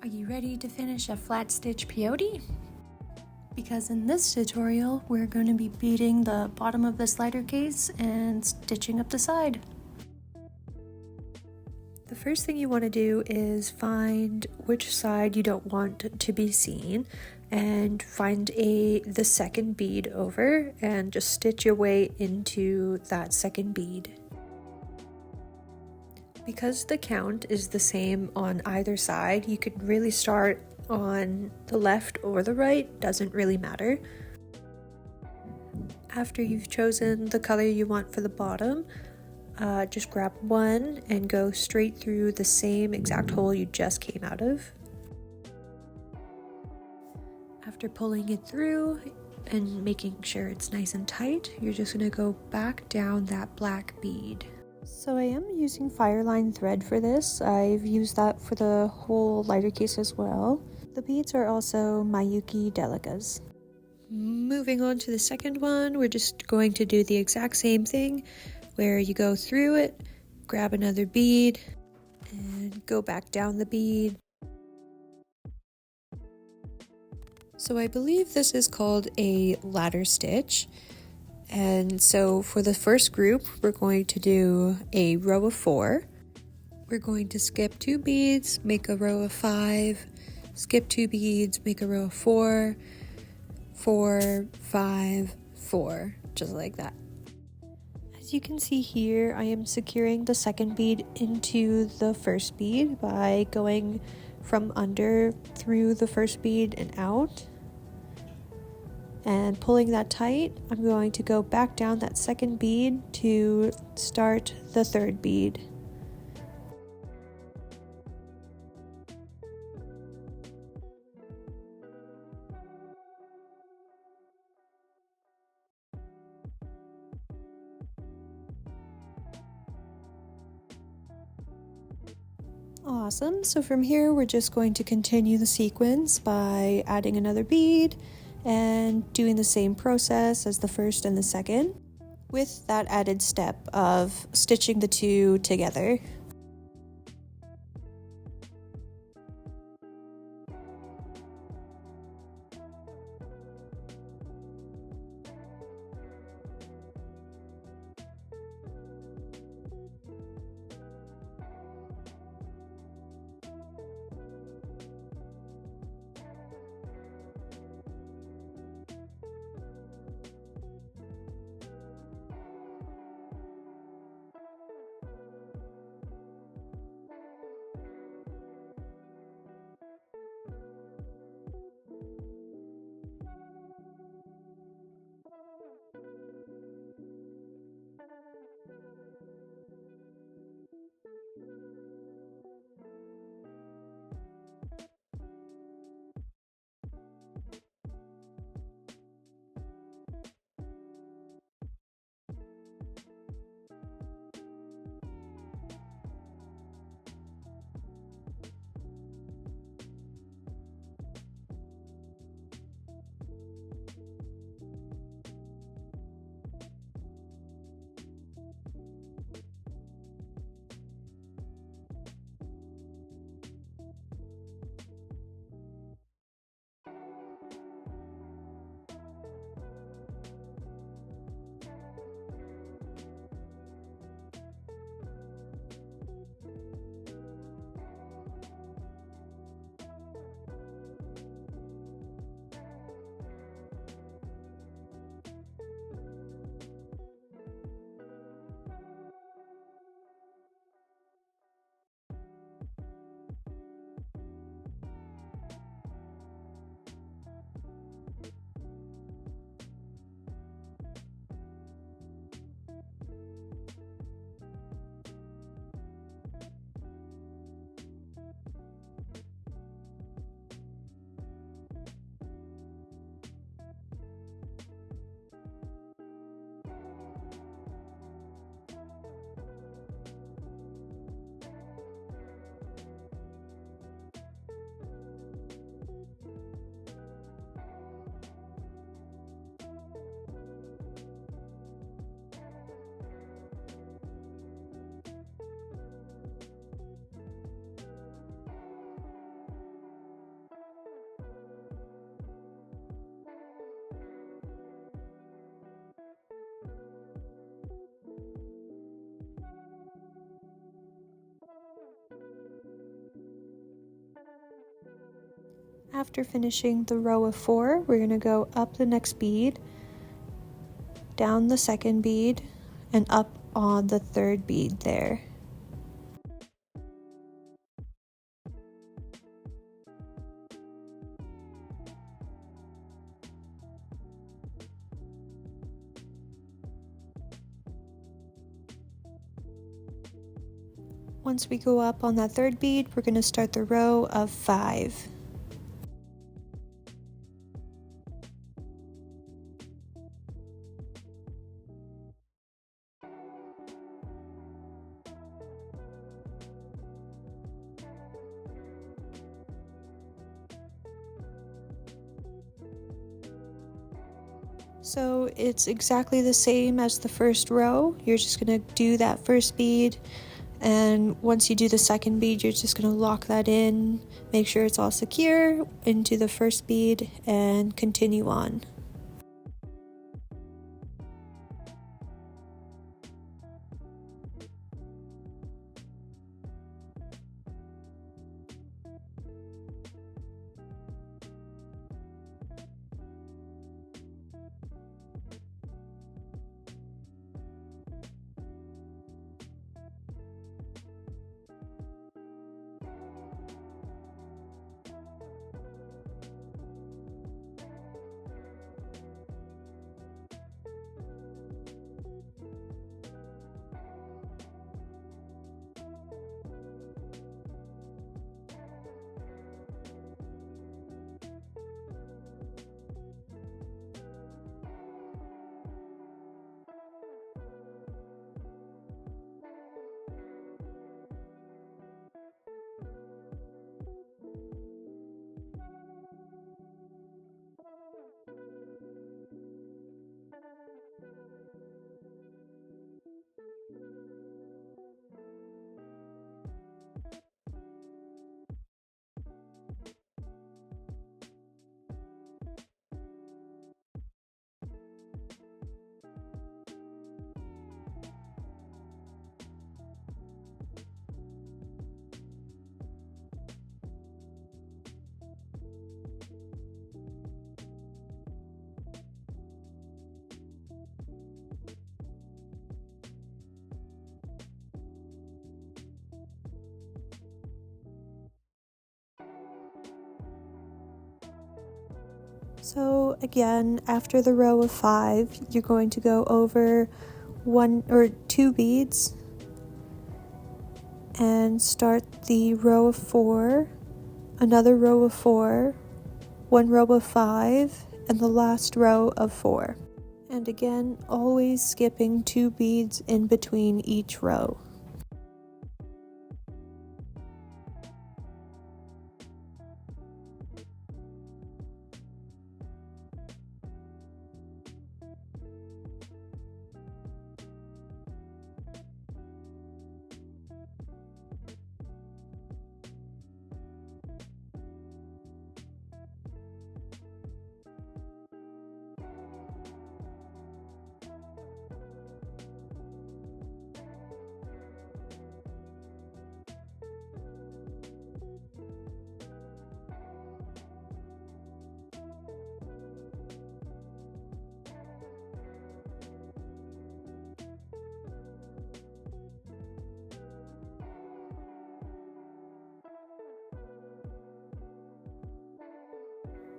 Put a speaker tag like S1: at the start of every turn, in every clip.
S1: Are you ready to finish a flat stitch peyote? Because in this tutorial, we're going to be beading the bottom of the slider case and stitching up the side. The first thing you want to do is find which side you don't want to be seen and find the second bead over and just stitch your way into that second bead. Because the count is the same on either side, you could really start on the left or the right, doesn't really matter. After you've chosen the color you want for the bottom, just grab one and go straight through the same exact hole you just came out of. After pulling it through and making sure it's nice and tight, you're just going to go back down that black bead. So I am using Fireline thread for this. I've used that for the whole lighter case as well. The beads are also Miyuki Delicas. Moving on to the second one, we're just going to do the exact same thing where you go through it, grab another bead, and go back down the bead. So I believe this is called a ladder stitch. And so for the first group, we're going to do a row of 4. We're going to skip 2 beads, make a row of 5, skip 2 beads, make a row of 4, 4, 5, 4, just like that. As you can see here, I am securing the second bead into the first bead by going from under through the first bead and out. And pulling that tight, I'm going to go back down that second bead to start the third bead. Awesome, so from here we're just going to continue the sequence by adding another bead and doing the same process as the first and the second, with that added step of stitching the two together. After finishing the row of 4, we're going to go up the next bead, down the second bead, and up on the third bead there. Once we go up on that third bead, we're going to start the row of 5. So it's exactly the same as the first row. You're just going to do that first bead, and once you do the second bead, you're just going to lock that in, make sure it's all secure into the first bead, and continue on. So again, after the row of 5, you're going to go over 1 or 2 beads and start the row of 4, another row of 4, 1 row of 5, and the last row of 4. And again, always skipping 2 beads in between each row.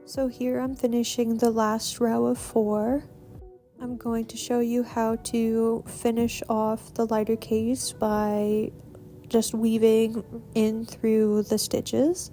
S1: So here I'm finishing the last row of 4. I'm going to show you how to finish off the lighter case by just weaving in through the stitches.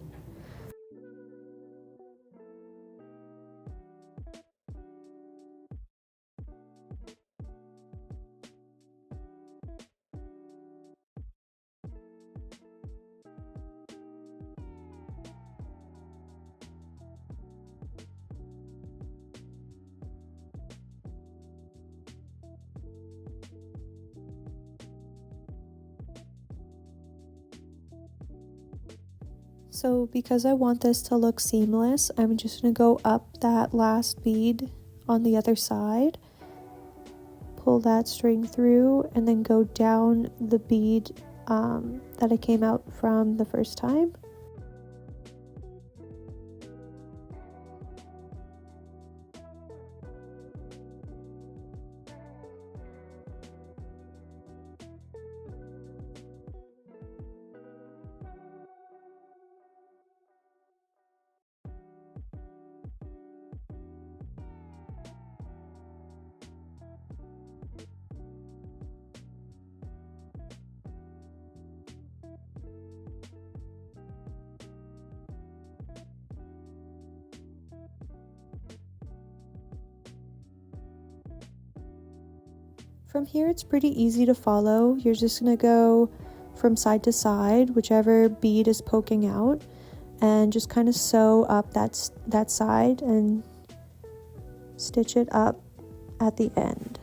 S1: So because I want this to look seamless, I'm just going to go up that last bead on the other side, pull that string through, and then go down the bead that I came out from the first time. From here, it's pretty easy to follow. You're just going to go from side to side, whichever bead is poking out, and just kind of sew up that side and stitch it up at the end.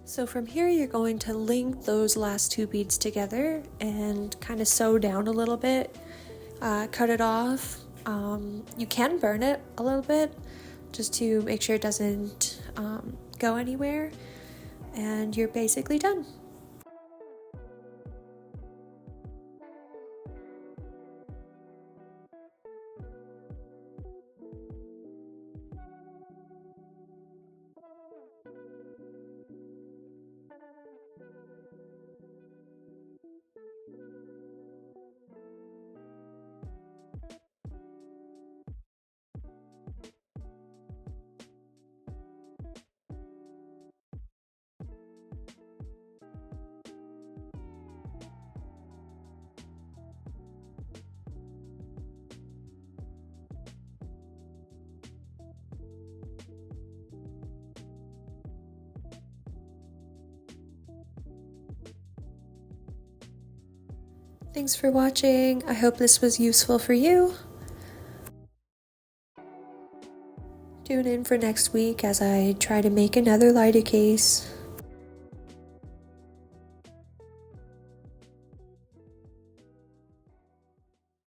S1: So from here, you're going to link those last two beads together and kind of sew down a little bit, cut it off. You can burn it a little bit just to make sure it doesn't go anywhere, and you're basically done. Thanks for watching. I hope this was useful for you. Tune in for next week as I try to make another lighter case.